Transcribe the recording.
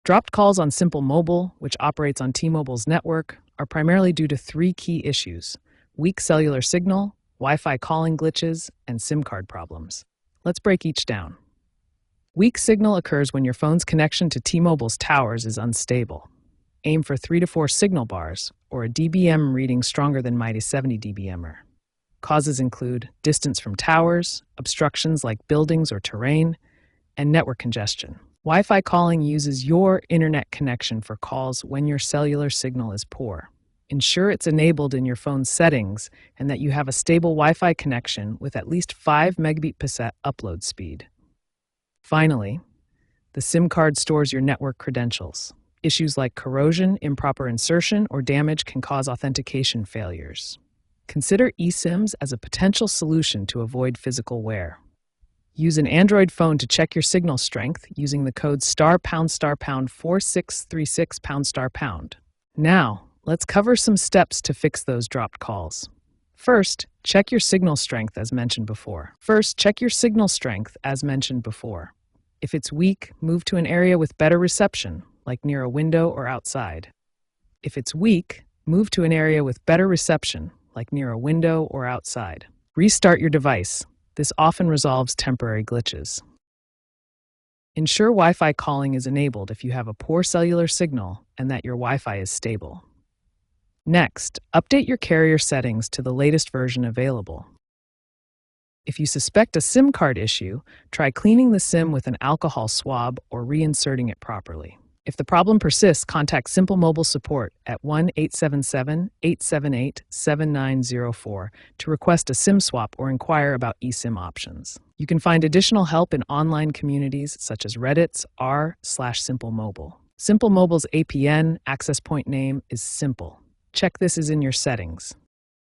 Dropped calls on Simple Mobile, which operates on T-Mobile's network, are primarily due to three key issues: weak cellular signal, Wi-Fi calling glitches, and SIM card problems. Let's break each down. Weak signal occurs when your phone's connection to T-Mobile's towers is unstable. Aim for 3 to 4 signal bars, or a dBm reading stronger than mighty 70 dBmer. Causes include distance from towers, obstructions like buildings or terrain, and network congestion. Wi-Fi calling uses your internet connection for calls when your cellular signal is poor. Ensure it's enabled in your phone's settings and that you have a stable Wi-Fi connection with at least 5 megabit per second upload speed. Finally, the SIM card stores your network credentials. Issues like corrosion, improper insertion, or damage can cause authentication failures. Consider eSIMs as a potential solution to avoid physical wear. Use an Android phone to check your signal strength using the code *#4636##. Now, let's cover some steps to fix those dropped calls. First, check your signal strength as mentioned before. If it's weak, move to an area with better reception, like near a window or outside. Restart your device. This often resolves temporary glitches. Ensure Wi-Fi calling is enabled if you have a poor cellular signal and that your Wi-Fi is stable. Next, update your carrier settings to the latest version available. If you suspect a SIM card issue, try cleaning the SIM with an alcohol swab or reinserting it properly. If the problem persists, contact Simple Mobile Support at 1-877-878-7904 to request a SIM swap or inquire about eSIM options. You can find additional help in online communities such as Reddit's r/SimpleMobile. Simple Mobile's APN access point name is Simple. Check this is in your settings.